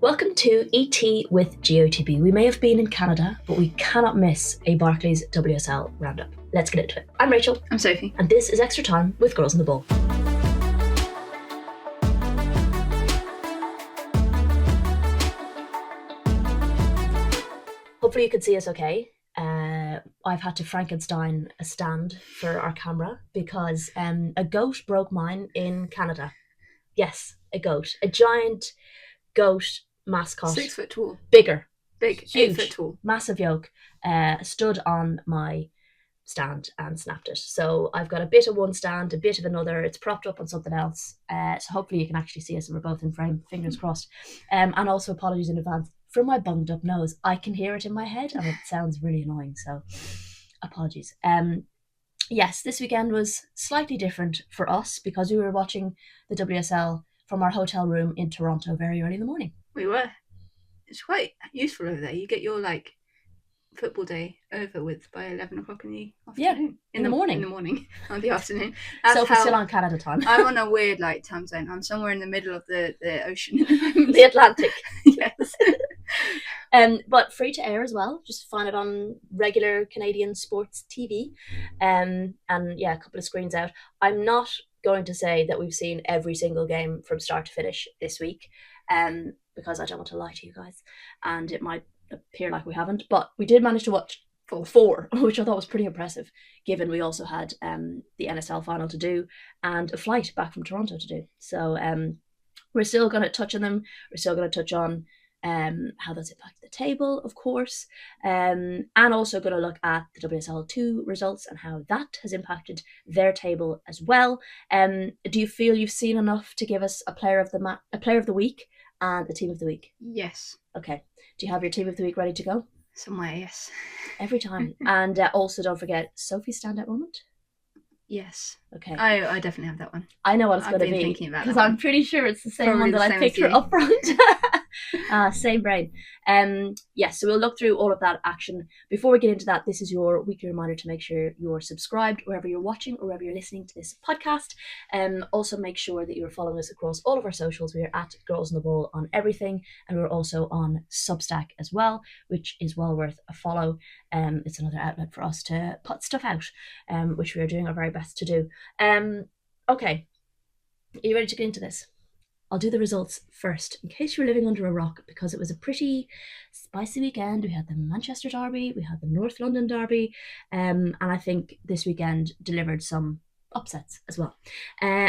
Welcome to ET with GOTB. We may have been in Canada, but we cannot miss a Barclays WSL roundup. Let's get into it. I'm Rachel. I'm Sophie. And this is Extra Time with Girls on the Ball. Hopefully you can see us okay. I've had to Frankenstein a stand for our camera because a goat broke mine in Canada. Yes, a goat. A giant goat mascot. 6 foot tall. Big, huge, 8 foot tall. Massive yoke. Stood on my stand and snapped it. So I've got a bit of one stand, a bit of another. It's propped up on something else. So hopefully you can actually see us and we're both in frame. Fingers crossed. And also apologies in advance. For my bunged up nose, I can hear it in my head and it sounds really annoying. So apologies. Yes, this weekend was slightly different for us because we were watching the WSL from our hotel room in Toronto very early in the morning. We were. It's quite useful over there. You get your football day over with by 11 o'clock in the afternoon. Yeah, in the morning. In the morning, or the afternoon. Sophie's still on Canada time. I'm on a weird time zone. I'm somewhere in the middle of the ocean. The Atlantic. Yes. But free to air as well. Just find it on regular Canadian sports TV. And yeah, a couple of screens out. I'm not going to say that we've seen every single game from start to finish this week, because I don't want to lie to you guys, and it might appear like we haven't, but we did manage to watch four, which I thought was pretty impressive, given we also had the NSL final to do and a flight back from Toronto to do. So we're still going to touch on them. We're still going to touch on how that's impacted the table, of course, and also going to look at the WSL2 results and how that has impacted their table as well. Do you feel you've seen enough to give us a player of the week and a team of the week? Yes. Okay. Do you have your team of the week ready to go? Somewhere, yes. Every time. And also don't forget Sophie's standout moment. Yes. Okay. I definitely have that one. I know what it's going to be. I've been thinking about because I'm pretty sure it's the same Probably one that I picked for up front. Same brain. Yes, so we'll look through all of that action. Before we get into that, this is your weekly reminder to make sure you're subscribed wherever you're watching or wherever you're listening to this podcast. Also make sure that you're following us across all of our socials. We are at Girls on the Ball on everything, and we're also on Substack as well, which is well worth a follow. It's another outlet for us to put stuff out, which we are doing our very best to do. Okay, are you ready to get into this? I'll do the results first, in case you're living under a rock, because it was a pretty spicy weekend. We had the Manchester Derby, we had the North London Derby, and I think this weekend delivered some upsets as well.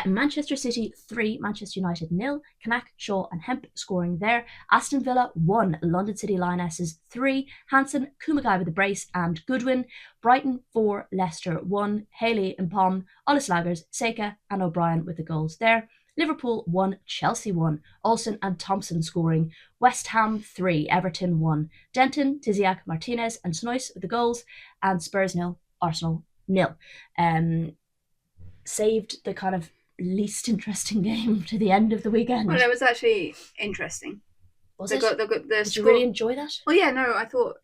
Manchester City 3, Manchester United 0, Kanak, Shaw and Hemp scoring there. Aston Villa 1, London City Lionesses 3, Hansen, Kumagai with the brace and Goodwin. Brighton 4, Leicester 1, Haley and Pom, Ollis Laggers, Seika and O'Brien with the goals there. Liverpool 1, Chelsea 1, Olsen and Thompson scoring. West Ham 3, Everton 1, Denton, Tiziak, Martinez and Snois with the goals. And Spurs 0, Arsenal 0. Saved the kind of least interesting game to the end of the weekend. Well, it was actually interesting. Was they it? got the Did score. you really enjoy that? Well, yeah, no, I thought,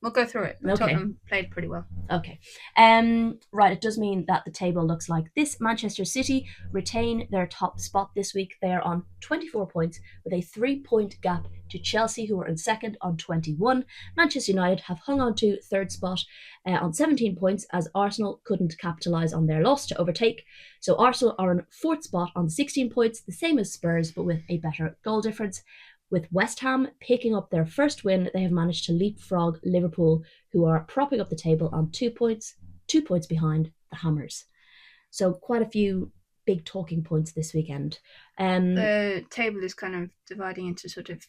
we'll go through it. Okay. Tottenham played pretty well. Okay. Right, it does mean that the table looks like this. Manchester City retain their top spot this week. They are on 24 points with a 3-point gap to Chelsea, who are in second on 21. Manchester United have hung on to third spot on 17 points as Arsenal couldn't capitalise on their loss to overtake. So Arsenal are on fourth spot on 16 points, the same as Spurs, but with a better goal difference. With West Ham picking up their first win, they have managed to leapfrog Liverpool, who are propping up the table on 2 points behind the Hammers. So quite a few big talking points this weekend. The table is kind of dividing into sort of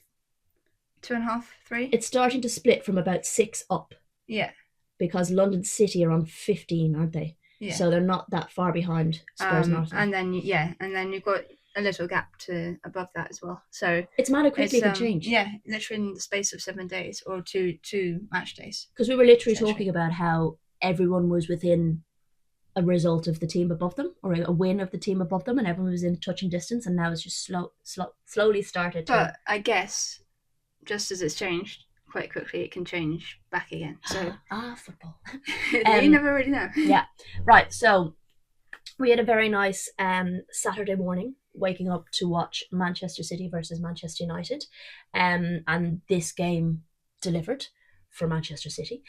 2.5, 3. It's starting to split from about 6 up. Yeah. Because London City are on 15, aren't they? Yeah. So they're not that far behind Spurs and Arsenal. And then you've got a little gap to above that as well. So it's mad how quickly it can change. Yeah, literally in the space of 7 days or two match days. Because we were literally talking about how everyone was within a result of the team above them, or a win of the team above them, and everyone was in touching distance, and now it's just slowly started. But I guess just as it's changed quite quickly, it can change back again. So football. You never really know. Yeah, right. So we had a very nice Saturday morning waking up to watch Manchester City versus Manchester United, and this game delivered for Manchester City.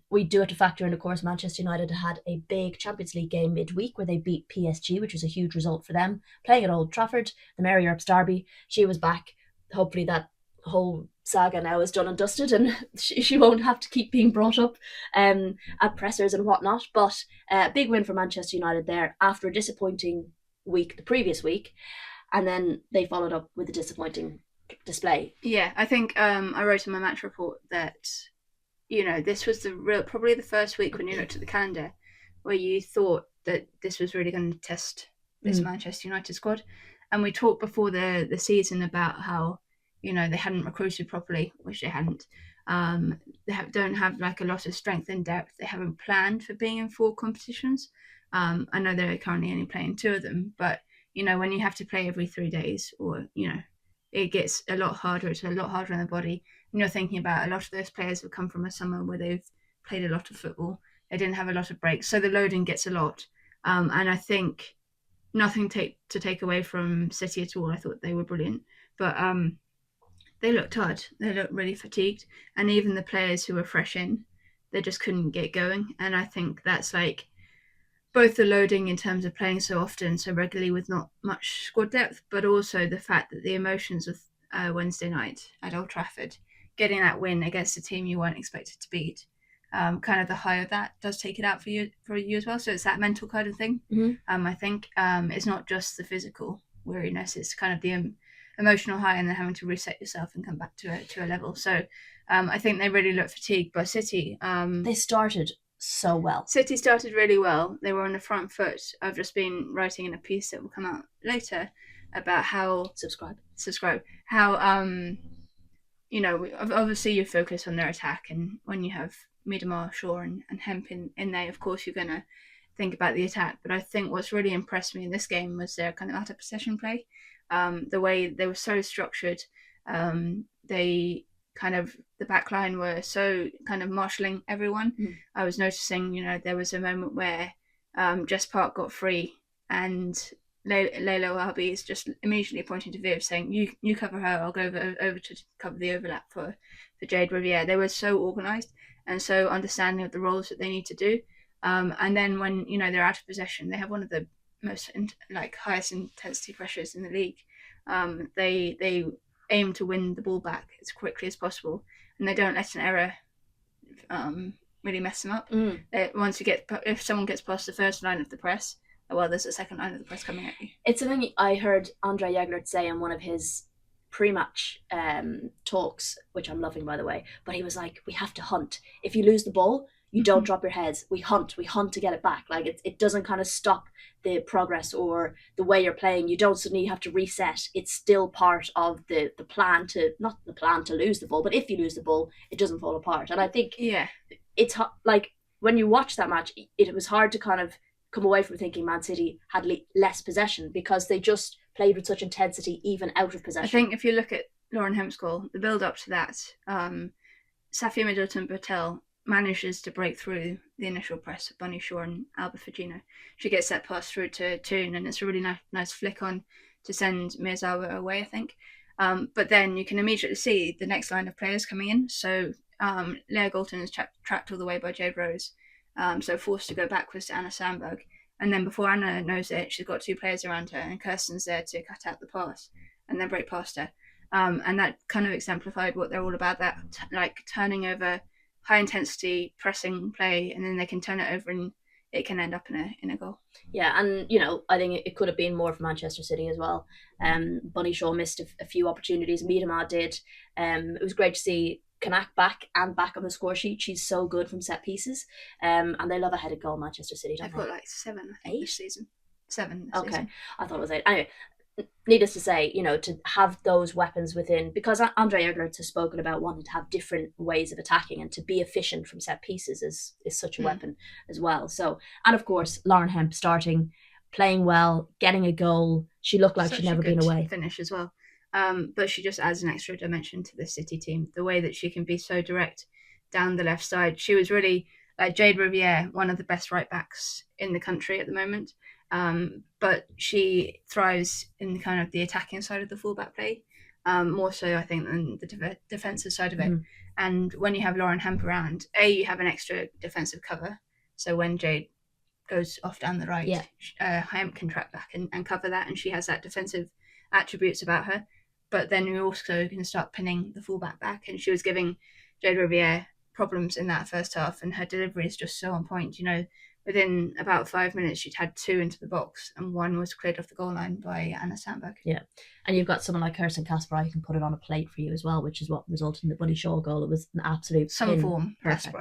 We do have to factor in, of course, Manchester United had a big Champions League game midweek where they beat PSG, which was a huge result for them, playing at Old Trafford. The Mary Earps derby, she was back. Hopefully that whole saga now is done and dusted, and she won't have to keep being brought up at pressers and whatnot. But big win for Manchester United there after a disappointing week the previous week, and then they followed up with a disappointing display. Yeah, I think I wrote in my match report that, you know, this was probably the first week when you looked at the calendar where you thought that this was really going to test this Manchester United squad. And we talked before the season about how, you know, they hadn't recruited properly, which they hadn't. They don't have like a lot of strength and depth. They haven't planned for being in 4 competitions. I know they're currently only playing 2 of them, but, you know, when you have to play every 3 days, or, you know, it gets a lot harder. It's a lot harder on the body. And you're thinking about a lot of those players have come from a summer where they've played a lot of football. They didn't have a lot of breaks, so the loading gets a lot. And I think nothing to take away from City at all. I thought they were brilliant, but they looked tired. They looked really fatigued, and even the players who were fresh in, they just couldn't get going. And I think that's like both the loading in terms of playing so often, so regularly with not much squad depth, but also the fact that the emotions of Wednesday night at Old Trafford, getting that win against a team you weren't expected to beat, kind of the high of that does take it out for you as well. So it's that mental kind of thing. I think it's not just the physical weariness; it's kind of the emotional high, and then having to reset yourself and come back to a level. So I think they really looked fatigued. But City, they started so well. City started really well. They were on the front foot. I've just been writing in a piece that will come out later about how subscribe how you know, obviously you focus on their attack, and when you have Miedemar, Shaw and Hemp in there, of course you're going to think about the attack. But I think what's really impressed me in this game was their kind of out of possession play, the way they were so structured. They kind of, the back line were so kind of marshalling everyone. I was noticing, you know, there was a moment where Jess Park got free, and Lalo Albi is just immediately pointing to Viv saying, you cover her, I'll go over to cover the overlap for Jade Riviere. They were so organised and so understanding of the roles that they need to do. And then when, you know, they're out of possession, they have one of the most highest intensity pressures in the league. They aim to win the ball back as quickly as possible, and they don't let an error really mess them up. If someone gets past the first line of the press, well, there's a second line of the press coming at you. It's something I heard Andre Jaglert say in one of his pre-match talks, which I'm loving, by the way. But he was like, we have to hunt. If you lose the ball, you don't drop your heads. We hunt to get it back. Like it doesn't kind of stop the progress or the way you're playing. You don't suddenly have to reset. It's still part of the plan to, not the plan to lose the ball, but if you lose the ball, it doesn't fall apart. And I think it's like when you watch that match, it was hard to kind of come away from thinking Man City had less possession, because they just played with such intensity even out of possession. I think if you look at Lauren Hemp's goal, the build up to that, Safia Middleton-Patel manages to break through the initial press of Bunny Shaw and Alba Fagino. She gets that pass through to Toon, and it's a really nice flick on to send Miyazawa away, I think. But then you can immediately see the next line of players coming in. So Leah Galton is tracked all the way by Jade Rose, so forced to go backwards to Anna Sandberg. And then before Anna knows it, she's got 2 players around her, and Kirsten's there to cut out the pass and then break past her. And that kind of exemplified what they're all about, that like turning over high intensity pressing play, and then they can turn it over and it can end up in a goal. Yeah, and you know, I think it could have been more for Manchester City as well. Bunny Shaw missed a few opportunities. Miedemar did. It was great to see Kanak back on the score sheet. She's so good from set pieces. And they love a headed goal, Manchester City, don't They've got like 7, I think, 8 this season. 7 this season. I thought it was 8. Anyway, needless to say, you know, to have those weapons within, because Andre Eglert has spoken about wanting to have different ways of attacking, and to be efficient from set pieces is such a weapon as well. So, and of course, Lauren Hemp starting, playing well, getting a goal. She looked like she'd never been away. Finish as well. But she just adds an extra dimension to the City team. The way that she can be so direct down the left side. She was really, like Jade Riviere, one of the best right backs in the country at the moment. But she thrives in kind of the attacking side of the fullback play, more so I think than the defensive side of it. Mm-hmm. And when you have Lauren Hemp around, you have an extra defensive cover. So when Jade goes off down the right, Hemp can track back and cover that, and she has that defensive attributes about her. But then you're also going to start pinning the fullback back, and she was giving Jade Riviere problems in that first half, and her delivery is just so on point. Within about 5 minutes, she'd had 2 into the box, and 1 was cleared off the goal line by Anna Sandberg. Yeah, and you've got someone like Kirsten Kasper who can put it on a plate for you as well, which is what resulted in the Buddy Shaw goal. It was an absolute form, perfect,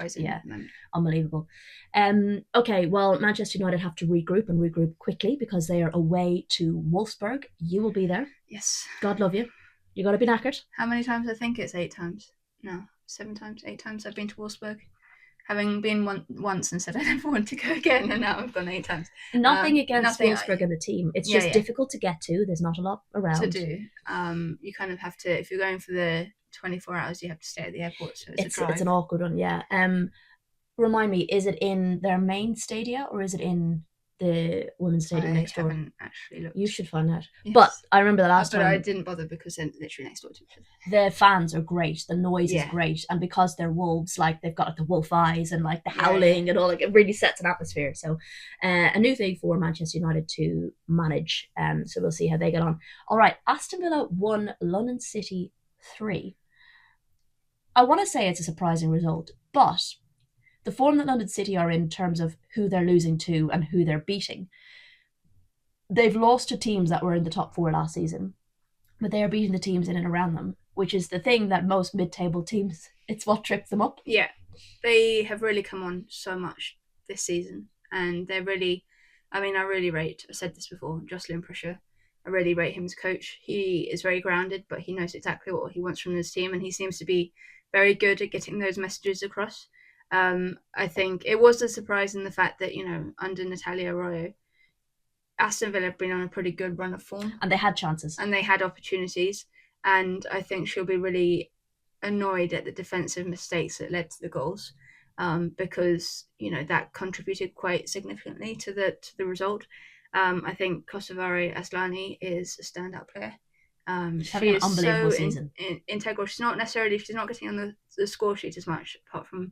unbelievable. Okay, well, Manchester United have to regroup quickly because they are away to Wolfsburg. You will be there. Yes. God love you. You got to be knackered. How many times? I think it's 8 times. No, 7 times, 8 times I've been to Wolfsburg. Having been once and said I never want to go again, and now I've gone 8 times. Nothing against Wolfsburg and the team. It's just difficult to get to. There's not a lot around to do. You kind of have to, if you're going for the 24 hours, you have to stay at the airport. So it's an awkward one, yeah. Remind me, is it in their main stadia or is it in the women's stadium next door? I haven't actually looked. You should find out. Yes. But I remember the last time. But I didn't bother because they're literally next door to each other. The fans are great. The noise is great. And because they're wolves, like they've got like the wolf eyes and like the howling and all, like it really sets an atmosphere. So a new thing for Manchester United to manage. So we'll see how they get on. All right, Aston Villa 1, London City 3. I want to say it's a surprising result, but the form that London City are in terms of who they're losing to and who they're beating, they've lost to teams that were in the top 4 last season, but they are beating the teams in and around them, which is the thing that most mid-table teams, it's what trips them up. Yeah, they have really come on so much this season, and they're really, I really rate, I said this before, Jocelyn Prussia. I really rate him as coach. He is very grounded, but he knows exactly what he wants from his team, and he seems to be very good at getting those messages across. I think it was a surprise in the fact that, under Natalia Arroyo, Aston Villa have been on a pretty good run of form. And they had chances. And they had opportunities. And I think she'll be really annoyed at the defensive mistakes that led to the goals, because, that contributed quite significantly to the result. I think Kosovare Asllani is a standout player. She's having an unbelievable season. Integral. She's not getting on the score sheet as much, apart from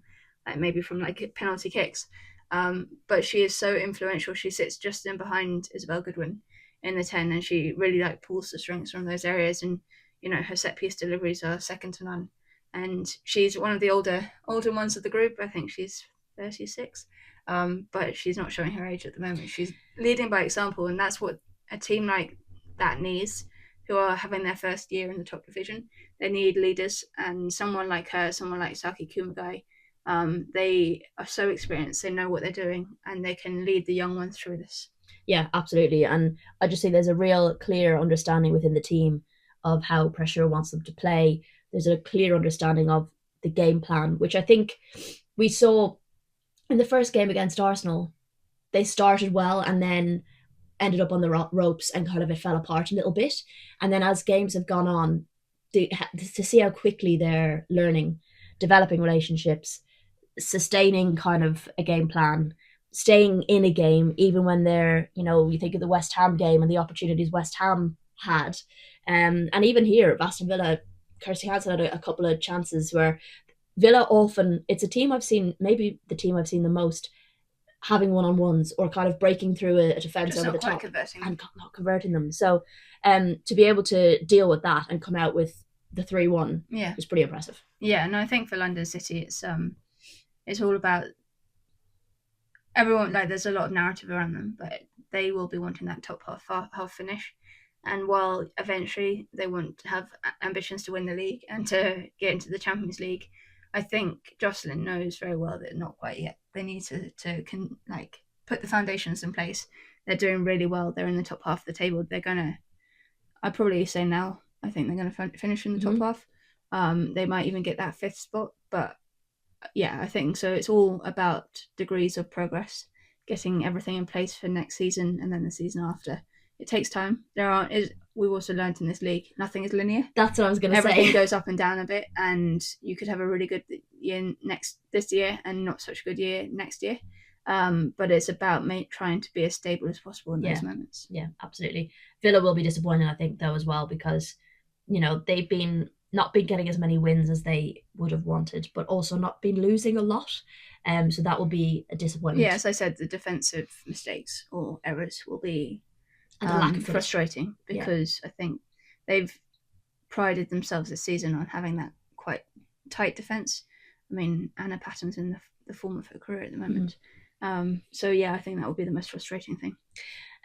maybe from penalty kicks. But she is so influential. She sits just in behind Isabel Goodwin in the 10, and she really pulls the strings from those areas. And her set piece deliveries are second to none. And she's one of the older ones of the group. I think she's 36, but she's not showing her age at the moment. She's leading by example, and that's what a team like that needs, who are having their first year in the top division. They need leaders, and someone like her, someone like Saki Kumagai, they are so experienced, they know what they're doing, and they can lead the young ones through this. Yeah, absolutely. And I just think there's a real clear understanding within the team of how Pressure wants them to play. There's a clear understanding of the game plan, which I think we saw in the first game against Arsenal. They started well and then ended up on the ropes, and kind of it fell apart a little bit. And then as games have gone on, to see how quickly they're learning, developing relationships, sustaining kind of a game plan, staying in a game, even when they're, you think of the West Ham game and the opportunities West Ham had. And even here, Aston Villa, Kirsty Hansen had a couple of chances where Villa often, it's a team I've seen, maybe the team I've seen the most, having one-on-ones or kind of breaking through a defence over the top and not converting them. So to be able to deal with that and come out with the 3-1 is pretty impressive. Yeah, and I think for London City, it's all about everyone, there's a lot of narrative around them, but they will be wanting that top half finish. And while eventually they want to have ambitions to win the league and to get into the Champions League, I think Jocelyn knows very well that not quite yet. They need to put the foundations in place. They're doing really well. They're in the top half of the table. They're gonna, I'd probably say now, I think they're gonna finish in the top half. They might even get that 5th spot, but yeah, I think so. It's all about degrees of progress, getting everything in place for next season and then the season after. It takes time. We've also learned in this league, nothing is linear. That's what I was going to say. Everything goes up and down a bit, and you could have a really good year this year and not such a good year next year. But it's about trying to be as stable as possible in those moments. Yeah, absolutely. Villa will be disappointed, I think, though, as well, because, they've been not been getting as many wins as they would have wanted, but also not been losing a lot. So that will be a disappointment. Yeah, as I said, the defensive mistakes or errors will be and the lack of frustrating, because I think they've prided themselves this season on having that quite tight defence. I mean, Anna Patton's in the form of her career at the moment. So yeah, I think that will be the most frustrating thing.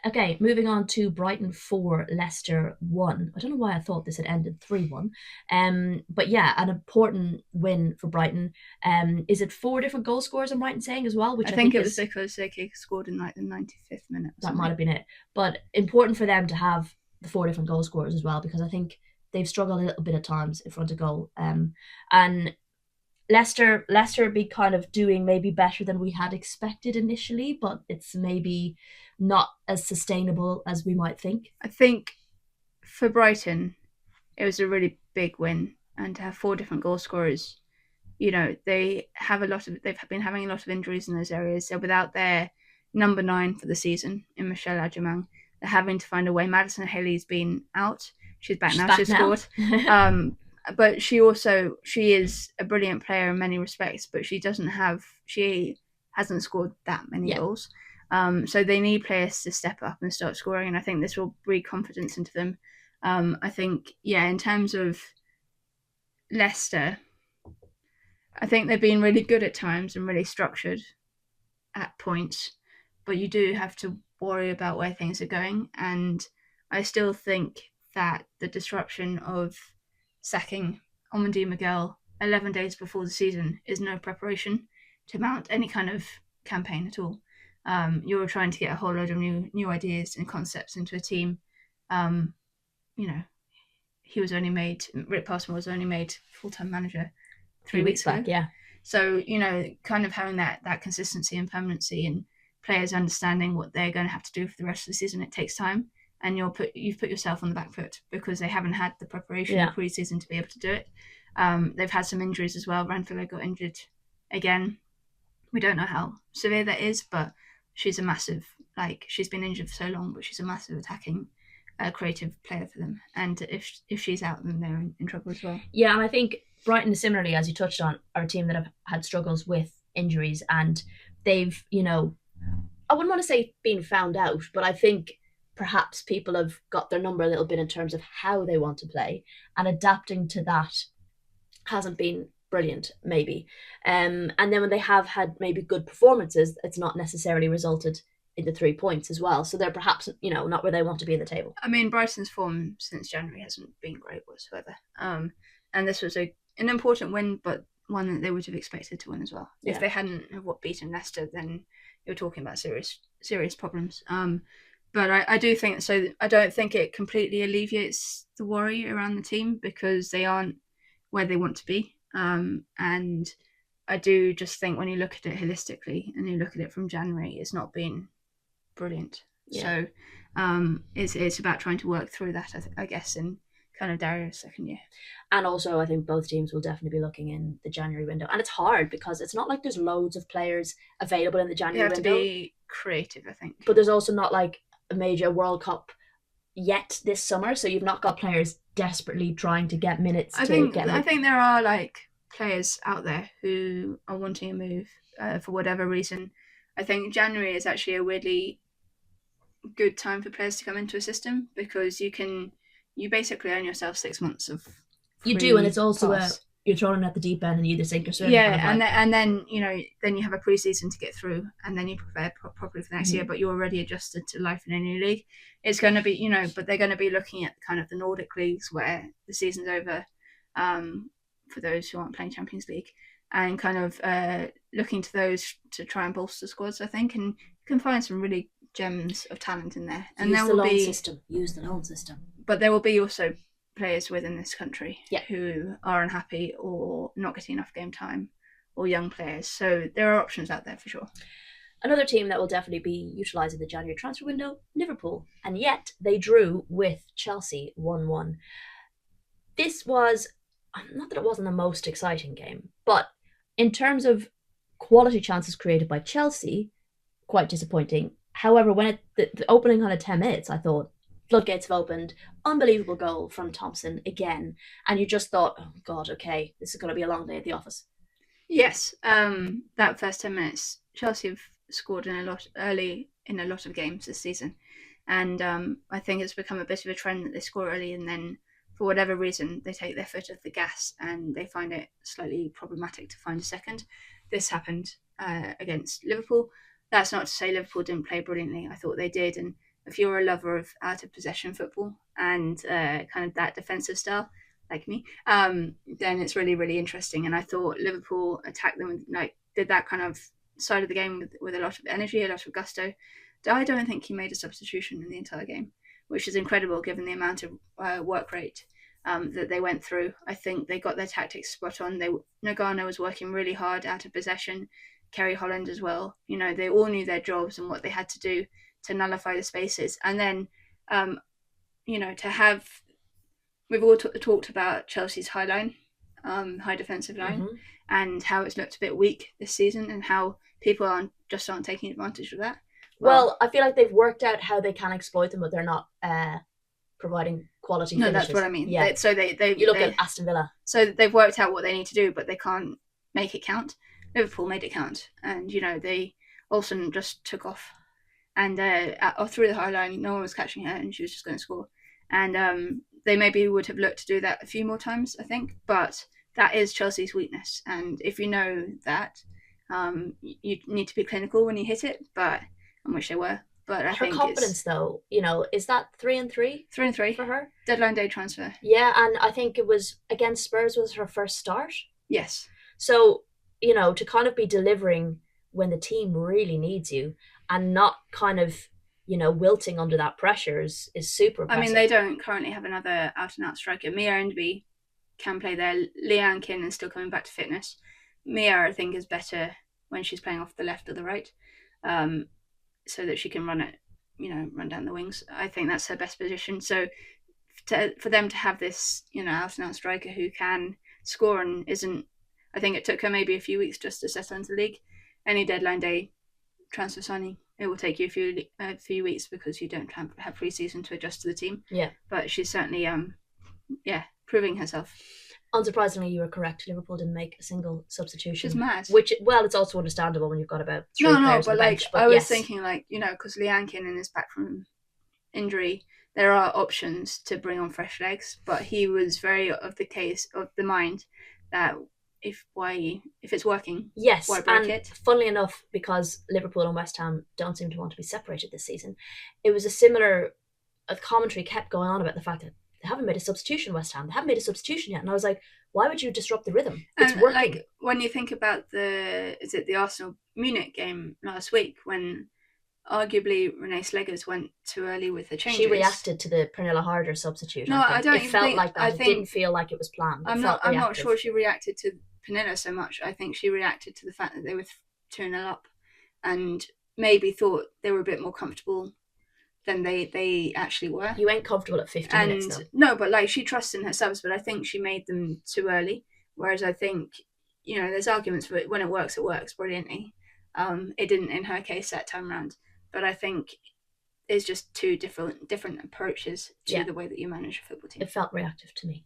Okay, moving on to Brighton 4, Leicester 1. I don't know why I thought this had ended 3-1. But yeah, an important win for Brighton. Is it 4 different goal scorers, am I right in saying, as well? Which I think it was because they scored in like the 95th minute. That might have been it. But important for them to have the 4 different goal scorers as well, because I think they've struggled a little bit at times in front of goal. And Leicester be kind of doing maybe better than we had expected initially, but it's maybe not as sustainable as we might think. I think for Brighton, it was a really big win, and to have 4 different goal scorers, they've been having a lot of injuries in those areas. They're without their number 9 for the season in Michelle Adjamang. They're having to find a way. Madison Haley's been out. She's back now. She's scored. But she is a brilliant player in many respects, but she hasn't scored that many goals. So they need players to step up and start scoring, and I think this will breed confidence into them. I think, in terms of Leicester, I think they've been really good at times and really structured at points, but you do have to worry about where things are going, and I still think that the disruption of sacking Omandi Miguel 11 days before the season is no preparation to mount any kind of campaign at all. You're trying to get a whole load of new ideas and concepts into a team. Rick Passmore was only made full-time manager 3 weeks back ago. Yeah. So, kind of having that consistency and permanency and players understanding what they're going to have to do for the rest of the season, it takes time. And you've put yourself on the back foot because they haven't had the preparation pre-season to be able to do it. They've had some injuries as well. Ranfilo got injured again. We don't know how severe that is, but she's a massive, she's been injured for so long, but she's a massive attacking, creative player for them. And if she's out, then they're in trouble as well. Yeah, and I think Brighton, similarly, as you touched on, are a team that have had struggles with injuries, and they've, I wouldn't want to say been found out, but I think perhaps people have got their number a little bit in terms of how they want to play, and adapting to that hasn't been brilliant, maybe. And then when they have had maybe good performances, it's not necessarily resulted in the 3 points as well. So they're perhaps, not where they want to be in the table. I mean, Brighton's form since January hasn't been great whatsoever. And this was an important win, but one that they would have expected to win as well. Yeah. If they hadn't have beaten Leicester, then you're talking about serious problems. But I do think so. I don't think it completely alleviates the worry around the team because they aren't where they want to be. And I do just think when you look at it holistically and you look at it from January, it's not been brilliant. Yeah. So it's about trying to work through that, I guess, in kind of Dario's second year. And also, I think both teams will definitely be looking in the January window. And it's hard because it's not like there's loads of players available in the January window. You have to be creative, I think. But there's also not like a major World Cup yet this summer, so you've not got players desperately trying to get minutes. I think there are players out there who are wanting a move for whatever reason. I think January is actually a weirdly good time for players to come into a system because you basically earn yourself 6 months of you do, and it's also you're thrown at the deep end and you either sink or swim. Yeah, and then then you have a pre-season to get through, and then you prepare properly for the next year. But you're already adjusted to life in a new league. It's going to be but they're going to be looking at kind of the Nordic leagues where the season's over, for those who aren't playing Champions League, and kind of looking to those to try and bolster squads. I think, and you can find some really gems of talent in there. And use the loan system. But there will be also players within this country who are unhappy or not getting enough game time, or young players. So there are options out there for sure. Another team that will definitely be utilising the January transfer window, Liverpool. And yet they drew with Chelsea 1-1. This was, not that it wasn't the most exciting game, but in terms of quality chances created by Chelsea, quite disappointing. However, when the opening kind of 10 minutes, I thought floodgates have opened, unbelievable goal from Thompson again, and you just thought, oh God, okay, this is going to be a long day at the office. Yes, that first 10 minutes, Chelsea have scored early in a lot of games this season, and I think it's become a bit of a trend that they score early and then, for whatever reason, they take their foot off the gas and they find it slightly problematic to find a second. This happened against Liverpool. That's not to say Liverpool didn't play brilliantly. I thought they did, and if you're a lover of out of possession football and kind of that defensive style, like me, then it's really, really interesting. And I thought Liverpool attacked them, did that kind of side of the game with a lot of energy, a lot of gusto. I don't think he made a substitution in the entire game, which is incredible given the amount of work rate that they went through. I think they got their tactics spot on. Nagano was working really hard out of possession, Kerry Holland as well. They all knew their jobs and what they had to do to nullify the spaces. And then, to have... We've all talked about Chelsea's high line, high defensive line, and how it's looked a bit weak this season and how people aren't taking advantage of that. Well, I feel like they've worked out how they can exploit them, but they're not providing quality finishes. No, that's what I mean. Yeah. You look at Aston Villa. So they've worked out what they need to do, but they can't make it count. Liverpool made it count. And, they Olsen just took off. And through the high line, no one was catching her and she was just going to score. And they maybe would have looked to do that a few more times, I think. But that is Chelsea's weakness. And if you know that, you need to be clinical when you hit it. But I wish they were. But I think her confidence, though, is that 3-3? 3-3 for her. Deadline day transfer. Yeah, and I think it was against Spurs was her first start. Yes. So, to kind of be delivering when the team really needs you and not kind of, wilting under that pressure is super impressive. I mean, they don't currently have another out-and-out striker. Mia Enderby can play there. Leanne Kin is still coming back to fitness. Mia, I think, is better when she's playing off the left or the right. So that she can run down the wings. I think that's her best position. So for them to have this, out and out striker who can score and isn't, I think it took her maybe a few weeks just to settle into the league. Any deadline day transfer signing, it will take you a few weeks because you don't have pre-season to adjust to the team. Yeah. But she's certainly, proving herself. Unsurprisingly, you were correct. Liverpool didn't make a single substitution. She's mad. Which, well, it's also understandable when you've got about 3 players on the bench. But I was thinking, because Leanne Kinnan is back from injury, there are options to bring on fresh legs. But he was very of the mind that if it's working, yes, why break and it? Funnily enough, because Liverpool and West Ham don't seem to want to be separated this season, it was a similar commentary kept going on about the fact that they haven't made a substitution, West Ham. They haven't made a substitution yet. And I was like, why would you disrupt the rhythm? It's working. When you think about the Arsenal Munich game last week, when arguably Renee Slegers went too early with the changes. She reacted to the Pernilla Harder substitute. No, I don't. It felt like that. It didn't feel like it was planned. I'm not sure she reacted to Pernilla so much. I think she reacted to the fact that they were 2-0 up, and maybe thought they were a bit more comfortable than they actually were. You ain't comfortable at 50 minutes though. No, but she trusts in her subs, but I think she made them too early. Whereas I think, there's arguments for it. When it works brilliantly. It didn't in her case that time round. But I think it's just two different approaches to the way that you manage a football team. It felt reactive to me.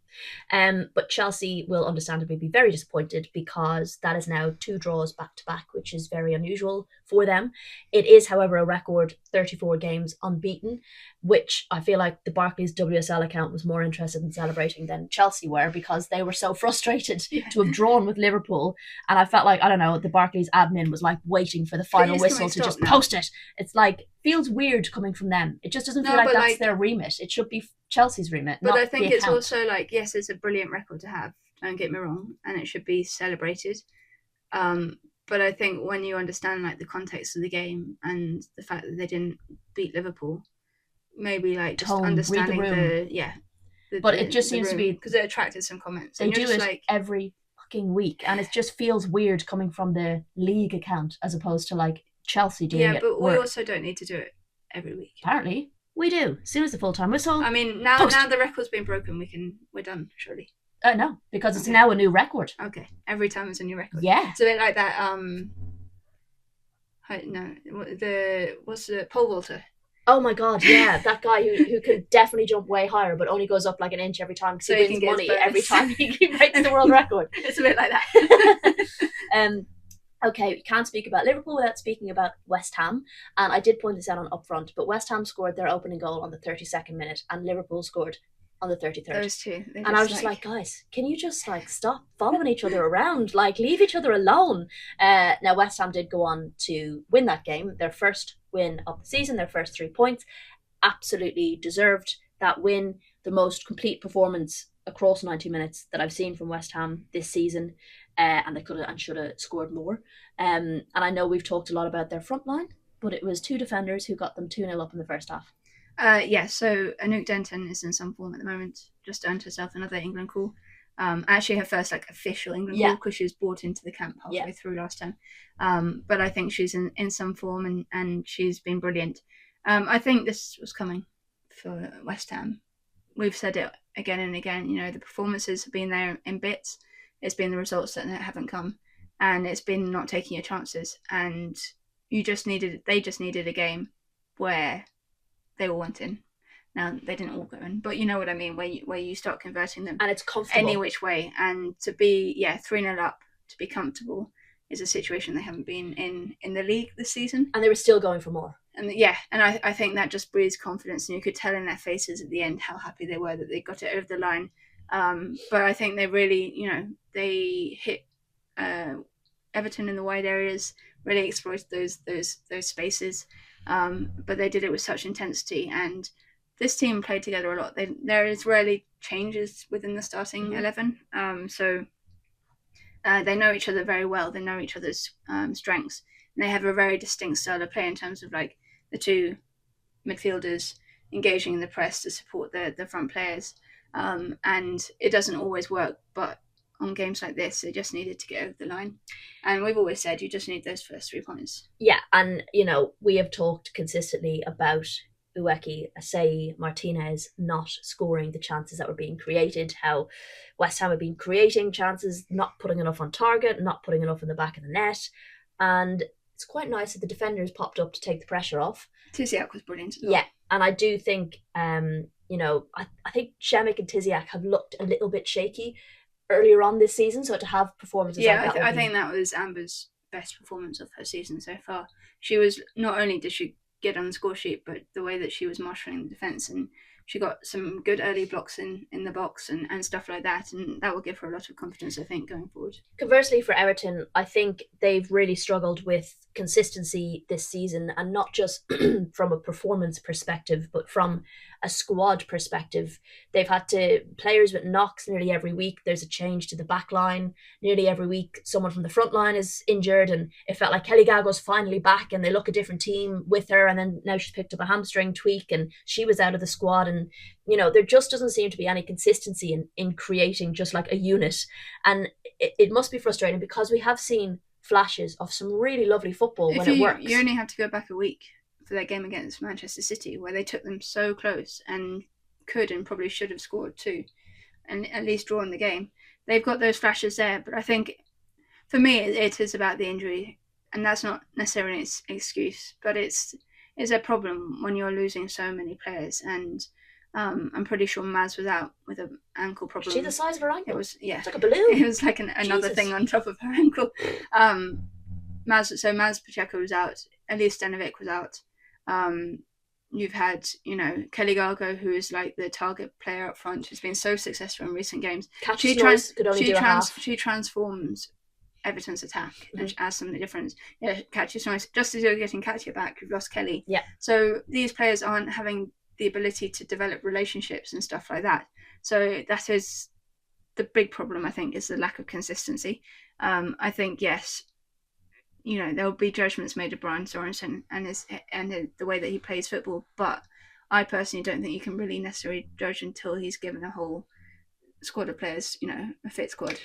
But Chelsea will understandably be very disappointed because that is now 2 draws back-to-back, which is very unusual for them. It is, however, a record 34 games unbeaten, which I feel like the Barclays WSL account was more interested in celebrating than Chelsea were because they were so frustrated to have drawn with Liverpool. And I felt like, I don't know, the Barclays admin was waiting for the final whistle to just post it. It's feels weird coming from them. It just doesn't feel like that's their remit. It should be Chelsea's remit. But I think it's also yes, it's a brilliant record to have. Don't get me wrong, and it should be celebrated. But I think when you understand the context of the game and the fact that they didn't beat Liverpool, maybe just understanding but it just seems to be because it attracted some comments. They do it every fucking week, and it just feels weird coming from the league account as opposed to Chelsea doing it. Yeah, but we also don't need to do it every week. Apparently, we do. As soon as the full-time whistle. I mean, now the record's been broken, we're done, surely. No, because it's now a new record. Okay, every time it's a new record. Yeah. It's a bit like that, what's the pole vaulter? Oh my god, yeah, that guy who can definitely jump way higher, but only goes up like an inch every time because So he he can wins get his money bonus. every time he breaks the world record. It's a bit like that. Okay, we can't speak about Liverpool without speaking about West Ham. And I did point this out on Upfront, but West Ham scored their opening goal on the 32nd minute, and Liverpool scored on the 33rd. Those two. And I was just like, guys, can you just like stop following each other around? Like, leave each other alone. Now, West Ham did go on to win that game, their first win of the season, their first 3 points. Absolutely deserved that win. The most complete performance across 90 minutes that I've seen from West Ham this season. And they could have and should have scored more. And I know we've talked a lot about their front line, but it was 2 defenders who got them 2-0 up in the first half. Yeah, so Anouk Denton is in some form at the moment, just earned herself another England call. Actually her first like official England call, because she was brought into the camp halfway through last time. But I think she's in some form and she's been brilliant. I think this was coming for West Ham. We've said it again and again, you know, the performances have been there in bits. It's been the results that haven't come, and it's been not taking your chances. And they just needed a game where they all went in. Now they didn't all go in, but you know what I mean. Where you start converting them, and it's comfortable any which way, and to be 3-0 up, to be comfortable is a situation they haven't been in the league this season. And they were still going for more. And I think that just breeds confidence, and you could tell in their faces at the end how happy they were that they got it over the line. But I think they really, they hit Everton in the wide areas, really exploited those spaces. But they did it with such intensity, and this team played together a lot. There is rarely changes within the starting 11, so they know each other very well. They know each other's strengths, and they have a very distinct style of play in terms of like the 2 midfielders engaging in the press to support the front players. And it doesn't always work, but on games like this, they just needed to get over the line. And we've always said you just need those first 3 points. Yeah, and we have talked consistently about Ueki, Asai, Martinez not scoring the chances that were being created, how West Ham have been creating chances, not putting enough on target, not putting enough in the back of the net. And it's quite nice that the defenders popped up to take the pressure off. Tiziak was brilliant. Yeah, and I do think, I think Shemek and Tiziak have looked a little bit shaky earlier on this season, so to have performances like that. I think that was Amber's best performance of her season so far. She was, not only did she get on the score sheet, but the way that she was marshalling the defence, and she got some good early blocks in the box and stuff like that, and that will give her a lot of confidence, I think, going forward. Conversely, for Everton, I think they've really struggled with consistency this season, and not just from a performance perspective, but from a squad perspective. They've had players with knocks nearly every week. There's a change to the back line. Nearly every week, someone from the front line is injured, and it felt like Kelly Gago's finally back, and they look a different team with her, and then now she's picked up a hamstring tweak, and she was out of the squad, and there just doesn't seem to be any consistency in creating just like a unit. And it must be frustrating, because we have seen flashes of some really lovely football when it works. You only have to go back a week for that game against Manchester City, where they took them so close and could and probably should have scored too, and at least drawn the game. They've got those flashes there, but I think for me it is about the injury, and that's not necessarily an excuse, but it's a problem when you're losing so many players. And I'm pretty sure Maz was out with an ankle problem. See the size of her ankle? It was, it's like a balloon. It was like another thing on top of her ankle. Maz Pacheco was out. Elise Stanovic was out. You've had, Kelly Gago, who is like the target player up front, who's been so successful in recent games. She transforms Everton's attack and adds some of the difference. Yeah, Katja's nice. Just as you're getting Katja back, you've lost Kelly. Yeah. So these players aren't having the ability to develop relationships and stuff like that. So that is the big problem, I think, is the lack of consistency. I think, yes, there'll be judgments made of Brian Sorensen and the way that he plays football, but I personally don't think you can really necessarily judge until he's given a whole squad of players, a fit squad.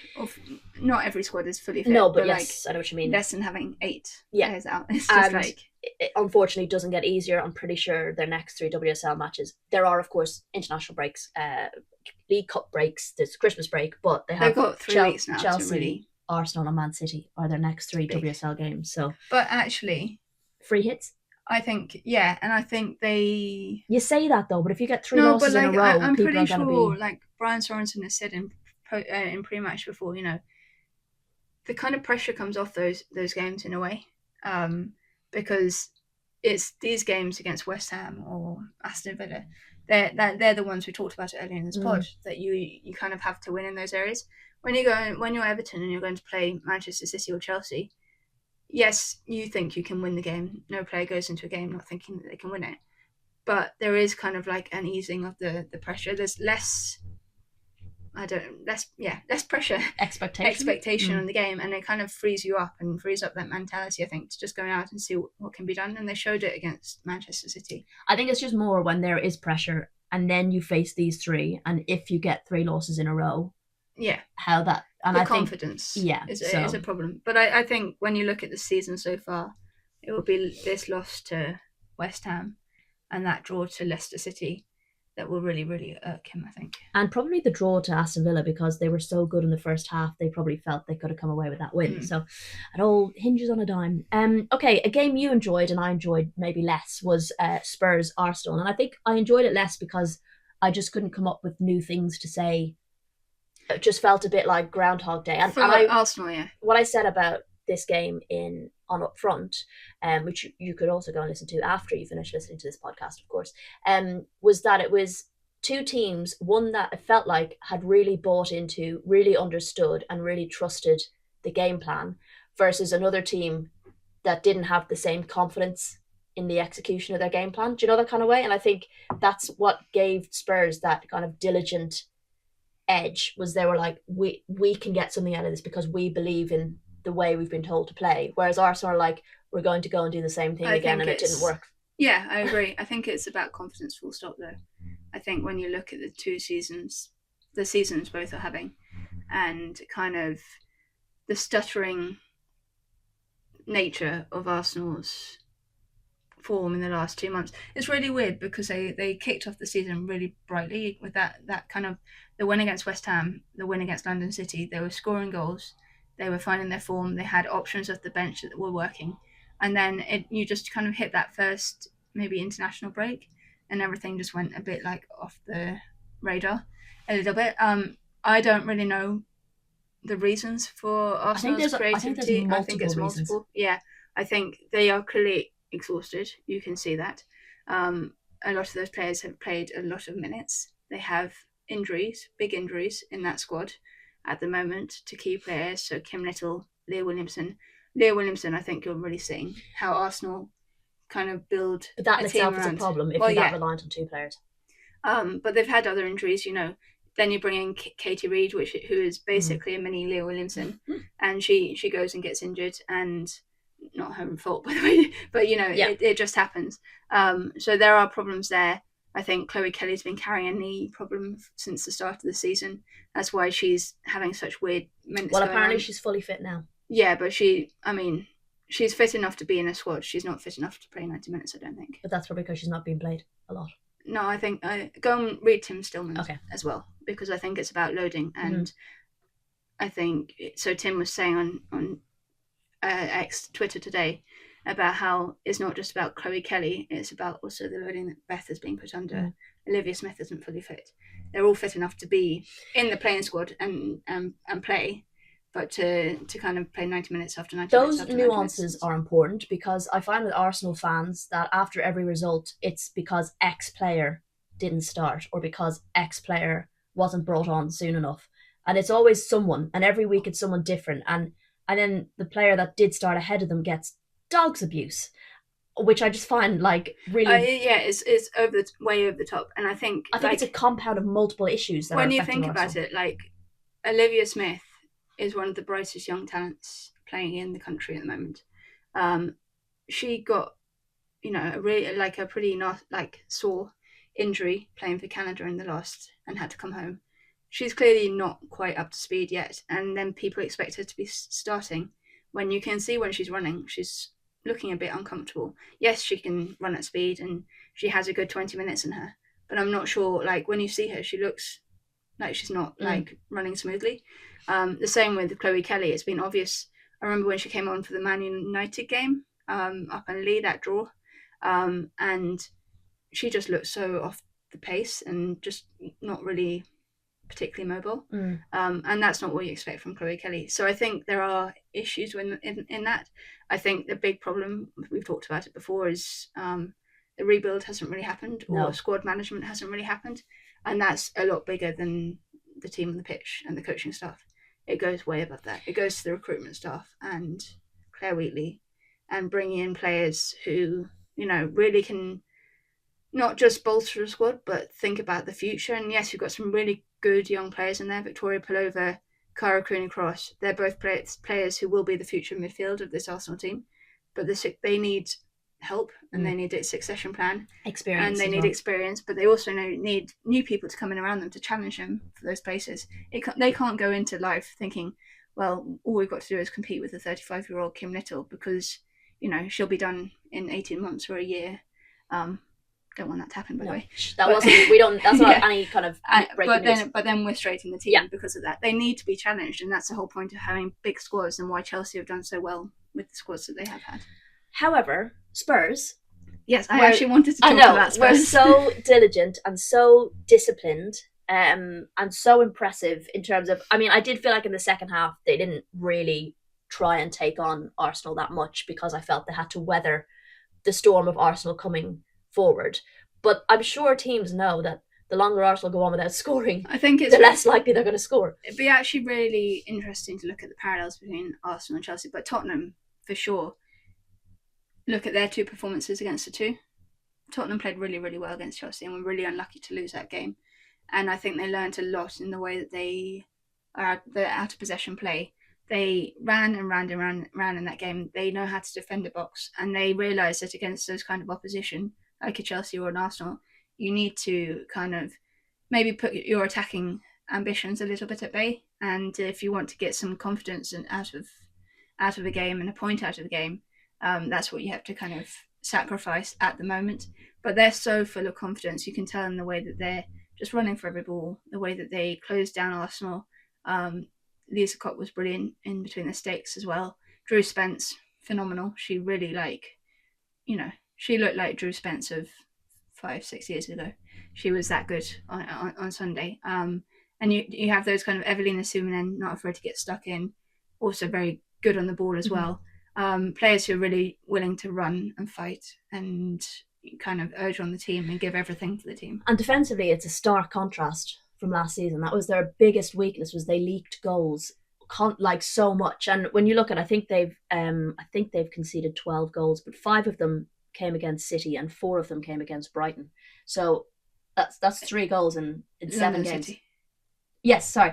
Not every squad is fully fit. No, but yes, I know what you mean. Less than having 8 players out. It's just it unfortunately doesn't get easier. I'm pretty sure their next 3 WSL matches, there are of course international breaks, League Cup breaks, there's Christmas break, but they've got 3 weeks now. Chelsea, Arsenal and Man City are their next 3 WSL games. So, but actually, free hits. I think, yeah, and I think they... You say that though, but if you get 3 No, but losses in a like row, I'm people pretty are going to sure, be... like Brian Sorensen has said in pre-match before, you know, the kind of pressure comes off those games in a way, because it's these games against West Ham or Aston Villa. They're the ones we talked about earlier in this pod, that you kind of have to win in those areas. When you're Everton and you're going to play Manchester City or Chelsea, yes, you think you can win the game. No player goes into a game not thinking that they can win it. But there is kind of like an easing of the pressure. There's less pressure, expectation on the game, and it kind of frees you up and frees up that mentality, I think, to just go out and see what can be done. And they showed it against Manchester City. I think it's just more when there is pressure and then you face these 3, and if you get 3 losses in a row, how that... And the I confidence think, is a problem. But I think when you look at the season so far, it will be this loss to West Ham and that draw to Leicester City that will really, really irk him, I think. And probably the draw to Aston Villa, because they were so good in the first half, they probably felt they could have come away with that win. So it all hinges on a dime. Okay, a game you enjoyed and I enjoyed maybe less was Spurs Arsenal, and I think I enjoyed it less because I just couldn't come up with new things to say. It just felt a bit like Groundhog Day. And Arsenal, yeah. What I said about this game on Up Front, which you could also go and listen to after you finish listening to this podcast, of course, was that it was 2 teams, one that it felt like had really bought into, really understood, and really trusted the game plan, versus another team that didn't have the same confidence in the execution of their game plan. Do you know that kind of way? And I think that's what gave Spurs that kind of diligent edge, was they were like, we can get something out of this because we believe in the way we've been told to play, whereas Arsenal are like, we're going to go and do the same thing again, and it didn't work. Yeah, I agree. I think it's about confidence, full stop, though. I think when you look at the seasons both are having, and kind of the stuttering nature of Arsenal's form in the last 2 months, it's really weird because they kicked off the season really brightly with that kind of the win against West Ham, the win against London City. They were scoring goals, they were finding their form, they had options off the bench that were working, and then you just kind of hit that first maybe international break, and everything just went a bit like off the radar a little bit. I don't really know the reasons for Arsenal's creativity. I think it's multiple. Reasons. Yeah, I think they are clearly exhausted. You can see that. A lot of those players have played a lot of minutes. They have injuries, big injuries in that squad at the moment to key players. So Kim Little, Leah Williamson, I think you're really seeing how Arsenal kind of build but that a itself team is around. a problem if you're that reliant on 2 players. But they've had other injuries, you know. Then you bring in Katie Reid, who is basically a mini Leah Williamson, and she goes and gets injured, and not her fault, by the way, but you know, it just happens. So there are problems there. I think Chloe Kelly's been carrying a knee problem since the start of the season. That's why she's having such weird minutes. Well, apparently she's fully fit now. Yeah, but she's fit enough to be in a squad. She's not fit enough to play 90 minutes, I don't think. But that's probably because she's not being played a lot. No, I think go and read Tim Stillman as well, because I think it's about loading. And I think so. Tim was saying on X Twitter today about how it's not just about Chloe Kelly, it's about also the loading that Beth is being put under. Olivia Smith isn't fully fit. They're all fit enough to be in the playing squad and play, but to kind of play 90 minutes after 90 minutes. Those nuances are important, because I find with Arsenal fans that after every result, it's because X player didn't start or because X player wasn't brought on soon enough. And it's always someone, and every week it's someone different. And then the player that did start ahead of them gets dog's abuse, which I just find like really... it's way over the top. And I think like, it's a compound of multiple issues that when are you affecting think Arsenal. about it, like Olivia Smith is one of the brightest young talents playing in the country at the moment. She got, you know, a pretty sore injury playing for Canada in the last and had to come home. She's clearly not quite up to speed yet, and then people expect her to be starting when you can see when she's running, she's looking a bit uncomfortable. Yes, she can run at speed and she has a good 20 minutes in her, but I'm not sure, like when you see her, she looks like she's not like running smoothly. The same with Chloe Kelly. It's been obvious. I remember when she came on for the Man United game up in Lee, that draw, and she just looked so off the pace and just not really particularly mobile. And that's not what you expect from Chloe Kelly. So I think there are issues in that. I think the big problem, we've talked about it before, is the rebuild hasn't really happened, or squad management hasn't really happened, and that's a lot bigger than the team on the pitch and the coaching staff. It goes way above that. It goes to the recruitment staff and Claire Wheatley, and bringing in players who, you know, really can not just bolster the squad, but think about the future. And yes, we've got some really good young players in there. Victoria Pelova, Cara Cooney-Cross. They're both players who will be the future midfield of this Arsenal team. But they need help, and they need a succession plan. Experience. And they need experience, but they also need new people to come in around them to challenge them for those places. They can't go into life thinking, well, all we've got to do is compete with the 35-year-old Kim Little, because, you know, she'll be done in 18 months or a year. Don't want that to happen, by the way. That's not any kind of breaking news. But then we're straight in the team because of that. They need to be challenged, and that's the whole point of having big squads, and why Chelsea have done so well with the squads that they have had. However, Spurs. Yes, I actually wanted to talk about Spurs. We're so diligent and so disciplined, and so impressive in terms of, I mean, I did feel like in the second half they didn't really try and take on Arsenal that much, because I felt they had to weather the storm of Arsenal coming forward. But I'm sure teams know that the longer Arsenal go on without scoring, I think the less likely they're going to score. It'd be actually really interesting to look at the parallels between Arsenal and Chelsea, but Tottenham for sure. Look at their two performances against the two. Tottenham played really, really well against Chelsea and were really unlucky to lose that game. And I think they learned a lot in the way that they are the out of possession play. They ran and ran in that game. They know how to defend a box, and they realised that against those kind of opposition, like a Chelsea or an Arsenal, you need to kind of maybe put your attacking ambitions a little bit at bay. And if you want to get some confidence out of a game and a point out of the game, that's what you have to kind of sacrifice at the moment. But they're so full of confidence. You can tell in the way that they're just running for every ball, the way that they closed down Arsenal. Lisa Cott was brilliant in between the stakes as well. Drew Spence, phenomenal. She really she looked like Drew Spence of 5-6 years ago. She was that good on Sunday. And you have those kind of Evelina Sumanen, not afraid to get stuck in, also very good on the ball as well. Players who are really willing to run and fight and kind of urge on the team and give everything to the team. And defensively, it's a stark contrast from last season. That was their biggest weakness, was they leaked goals so much. And when you look at, I think they've conceded 12 goals, but 5 of them came against City and 4 of them came against Brighton. So that's 3 goals in 7 games. City. Yes, sorry.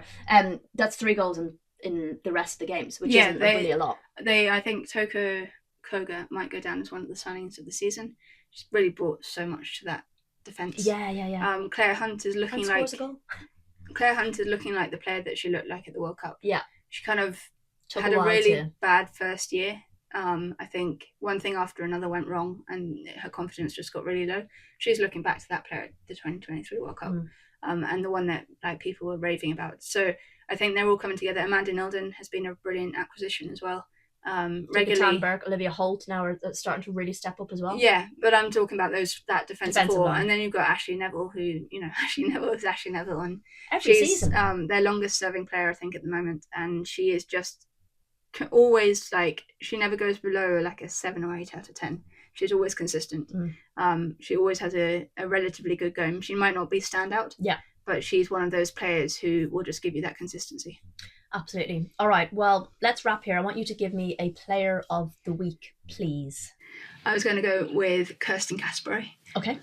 That's 3 goals in the rest of the games, which isn't really a lot. I think Toko Koga might go down as one of the signings of the season. She's really brought so much to that defence. Yeah. Claire Hunt is looking like the player that she looked like at the World Cup. Yeah. She kind of had a really bad first year. I think one thing after another went wrong, and her confidence just got really low. She's looking back to that player at the 2023 World Cup, and the one that people were raving about. So I think they're all coming together. Amanda Nilden has been a brilliant acquisition as well. Regularly, Tanberg, Olivia Holt now are starting to really step up as well. Yeah, but I'm talking about that defensive core, and then you've got Ashley Neville, who Ashley Neville is Ashley Neville, and she's season. Their longest serving player, I think, at the moment, and she is just always she never goes below a 7 or 8 out of 10. She's always consistent. She always has a relatively good game. She might not be standout, but she's one of those players who will just give you that consistency. Absolutely. All right, well, let's wrap here. I want you to give me a player of the week, please. I was going to go with Kirsten Casperay. Okay.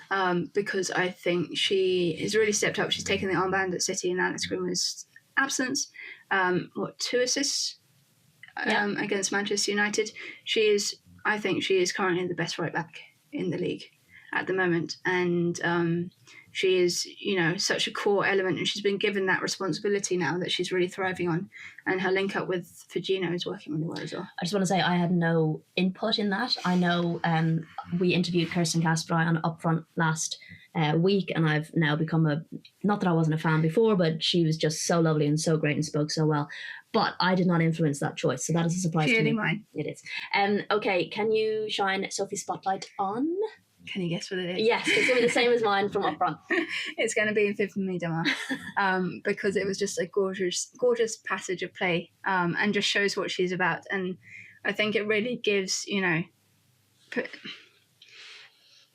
Because I think she has really stepped up. She's taken the armband at City in Alex Greenwood's absence. 2 assists against Manchester United. I think she is currently the best right back in the league at the moment, and she is such a core element, and she's been given that responsibility now that she's really thriving on, and her link up with Fagino is working really well as well. I just want to say I had no input in that. I know we interviewed Kirsten Casperay on Upfront last week, and I've now become not that I wasn't a fan before, but she was just so lovely and so great and spoke so well. But I did not influence that choice, so that is a surprise to me. Mine. It is. Okay, can you shine Sophie's spotlight on? Can you guess what it is? Yes, it's going to be the same as mine from up front. It's going to be in Fifth and Miedema, because it was just a gorgeous passage of play, and just shows what she's about. And I think it really gives,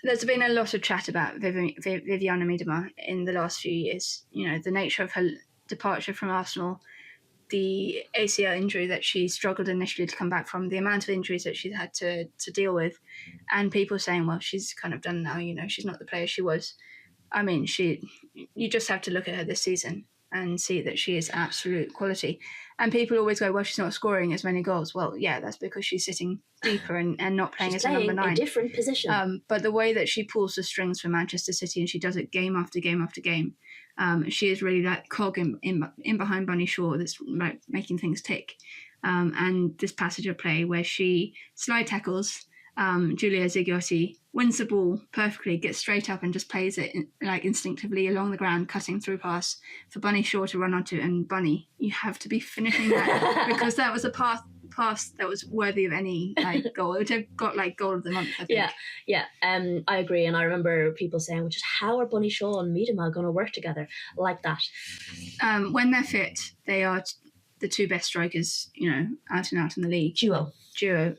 there's been a lot of chat about Viviana Miedema in the last few years. The nature of her departure from Arsenal, the ACL injury that she struggled initially to come back from, the amount of injuries that she's had to deal with, and people saying, well, she's kind of done now, she's not the player she was. I mean, you just have to look at her this season and see that she is absolute quality. And people always go, well, she's not scoring as many goals. Well, yeah, that's because she's sitting deeper and not playing as a number 9. A different position. But the way that she pulls the strings for Manchester City, and she does it game after game after game, she is really that cog in behind Bunny Shaw that's making things tick. And this passage of play where she slide tackles Giulia Zigiotti, wins the ball perfectly, gets straight up and just plays it instinctively along the ground, cutting through pass for Bunny Shaw to run onto. And Bunny, you have to be finishing that because that was a pass that was worthy of any goal. It would have got goal of the month, I think. Yeah. I agree. And I remember people saying, well, just how are Bunny Shaw and Miedema going to work together like that? When they're fit, they are the two best strikers, out and out in the league. Duo.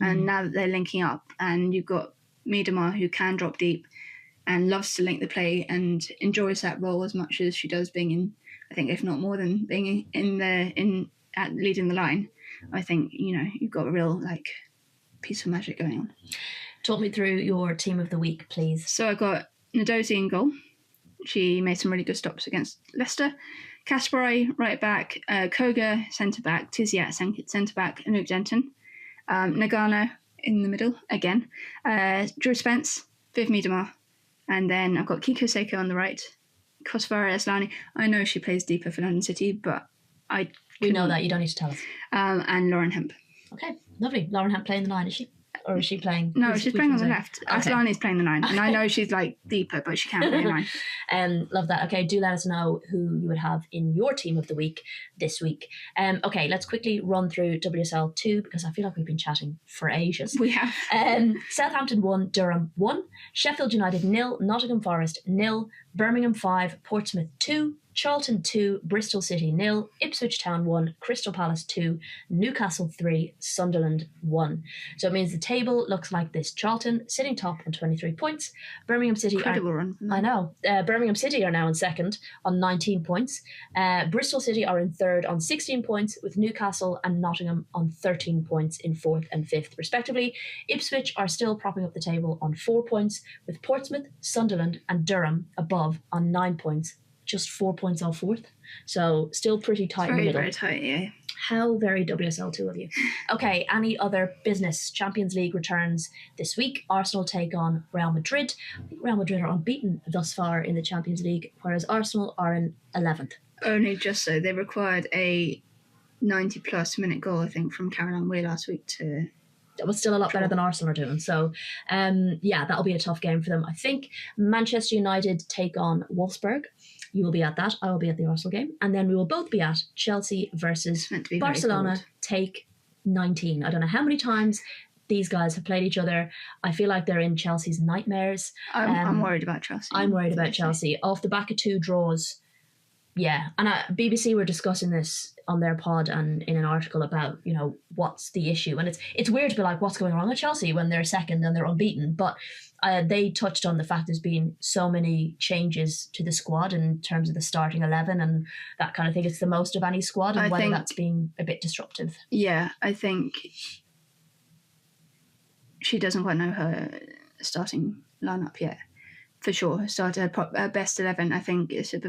And now that they're linking up, and you've got Miedema, who can drop deep and loves to link the play and enjoys that role as much as she does being in, I think, if not more than being at leading the line. I think, you've got a real piece of magic going on. Talk me through your team of the week, please. So I got Nadozi in goal. She made some really good stops against Leicester. Kasparay, right back. Koga, centre back. Tiziat, centre back. Anouk Denton. Nagano in the middle again. Drew Spence, Viv Miedema. And then I've got Kiko Seiko on the right. Kosvara Eslani. I know she plays deeper for London City, but we know that. You don't need to tell us. And Lauren Hemp. Okay, lovely. Lauren Hemp playing the 9, is she? Or is she playing? No, she's playing on the left. Okay. Aslani's playing the 9. And I know she's deeper, but she can't play the 9. Love that. Okay, do let us know who you would have in your team of the week this week. Okay, let's quickly run through WSL 2 because I feel like we've been chatting for ages. We have. Southampton 1, Durham 1, Sheffield United 0, Nottingham Forest 0, Birmingham 5, Portsmouth 2, Charlton 2, Bristol City 0, Ipswich Town 1, Crystal Palace 2, Newcastle 3, Sunderland 1. So it means the table looks like this. Charlton sitting top on 23 points. Birmingham City Incredible run. I know. Birmingham City are now in second on 19 points. Bristol City are in third on 16 points, with Newcastle and Nottingham on 13 points in fourth and fifth, respectively. Ipswich are still propping up the table on 4 points, with Portsmouth, Sunderland and Durham above on 9 points. Just 4 points off fourth. So still pretty tight in the middle. Very tight, yeah. How very WSL2 of you. Okay, any other business? Champions League returns this week. Arsenal take on Real Madrid. I think Real Madrid are unbeaten thus far in the Champions League, whereas Arsenal are in 11th. Only just so. They required a 90-plus minute goal, I think, from Caroline Weir last week to... That was still a lot better than Arsenal are doing. So, that'll be a tough game for them. I think Manchester United take on Wolfsburg. You will be at that. I will be at the Arsenal game. And then we will both be at Chelsea versus Barcelona take 19. I don't know how many times these guys have played each other. I feel like they're in Chelsea's nightmares. I'm worried about Chelsea. I'm worried about Chelsea. Off the back of 2 draws. Yeah. And BBC were discussing this on their pod and in an article about, what's the issue. And it's weird to be like, what's going wrong with Chelsea when they're second and they're unbeaten. But they touched on the fact there's been so many changes to the squad in terms of the starting 11 and that kind of thing. It's the most of any squad, and whether that's been a bit disruptive. Yeah, I think she doesn't quite know her starting lineup yet. For sure, start her best 11. I think it's a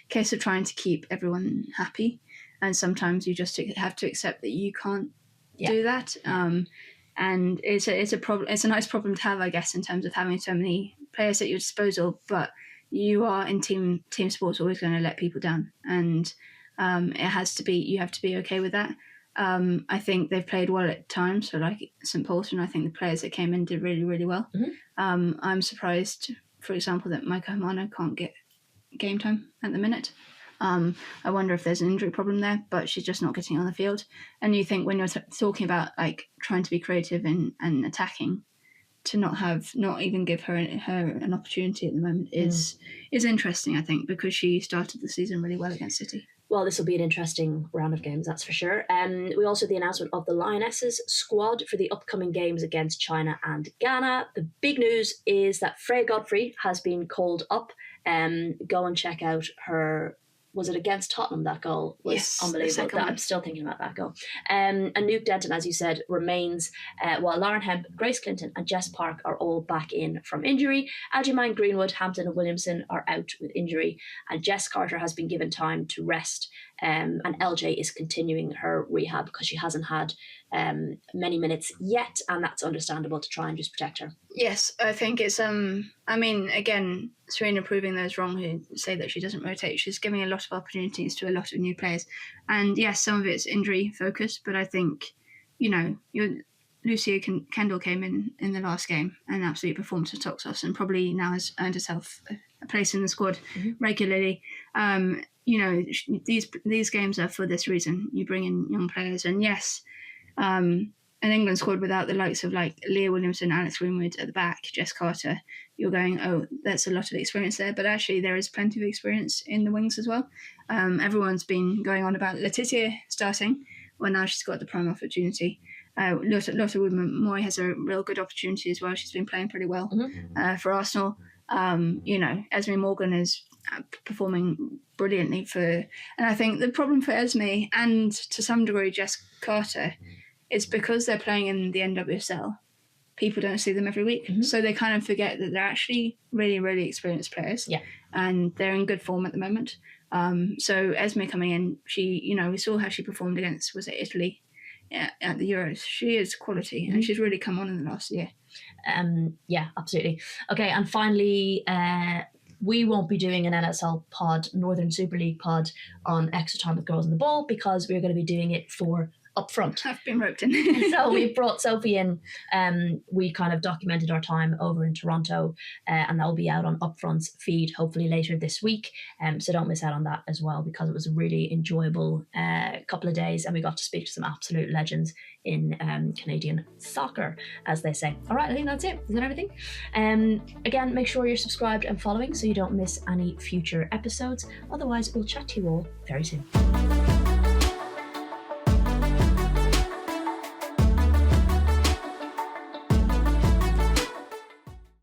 case of trying to keep everyone happy, and sometimes you just have to accept that you can't do that. And it's a problem. It's a nice problem to have, I guess, in terms of having so many players at your disposal. But you are in team sports always going to let people down, and you have to be okay with that. I think they've played well at times. So like St. Paul's, and I think the players that came in did really, really well. Mm-hmm. I'm surprised for example, that Maika Hamano can't get game time at the minute. I wonder if there's an injury problem there, but she's just not getting on the field. And you think when you're talking about like trying to be creative and attacking, to not even give her an opportunity at the moment is interesting, I think, because she started the season really well against City. Well, this will be an interesting round of games, that's for sure. We also had the announcement of the Lionesses squad for the upcoming games against China and Ghana. The big news is that Freya Godfrey has been called up. Go and check out her. Was it against Tottenham, that goal? Was yes, unbelievable. I'm still thinking about that goal. And Nuke Denton, as you said, remains, while Lauren Hemp, Grace Clinton and Jess Park are all back in from injury. Aljamain Greenwood, Hampton and Williamson are out with injury, and Jess Carter has been given time to rest, and LJ is continuing her rehab because she hasn't had many minutes yet, and that's understandable to try and just protect her. Yes, I think it's I mean, again, Serena proving those wrong who say that she doesn't rotate. She's giving a lot of opportunities to a lot of new players, and yes, some of it's injury focused, but I think, you know, Lucia Kendall came in the last game and absolutely performed to Toxos, and probably now has earned herself a place in the squad regularly. You know, these games are for this reason. You bring in young players, and yes, an England squad without the likes of like Leah Williamson, Alex Greenwood at the back, Jess Carter, you're going, oh, that's a lot of experience there. But actually, there is plenty of experience in the wings as well. Everyone's been going on about Letitia starting. Well, now she's got the prime opportunity. Lotte Woodman-Moy has a real good opportunity as well. She's been playing pretty well for Arsenal. You know, Esme Morgan is performing brilliantly and I think the problem for Esme and to some degree Jess Carter is because they're playing in the NWSL, people don't see them every week. So they kind of forget that they're actually really, really experienced players. Yeah. And they're in good form at the moment. So Esme coming in, she, you know, we saw how she performed against, was it Italy at the Euros? She is quality and she's really come on in the last year. Yeah, absolutely. Okay, and finally, we won't be doing an NSL pod, Northern Super League pod, on Extra Time with Girls on the Ball because we're going to be doing it for Upfront. I've been roped in. So we brought Sophie in. We kind of documented our time over in Toronto, and that will be out on Upfront's feed hopefully later this week. So don't miss out on that as well because it was a really enjoyable couple of days, and we got to speak to some absolute legends in Canadian soccer, as they say. All right, I think that's it. Is that everything? Again, make sure you're subscribed and following so you don't miss any future episodes. Otherwise, we'll chat to you all very soon.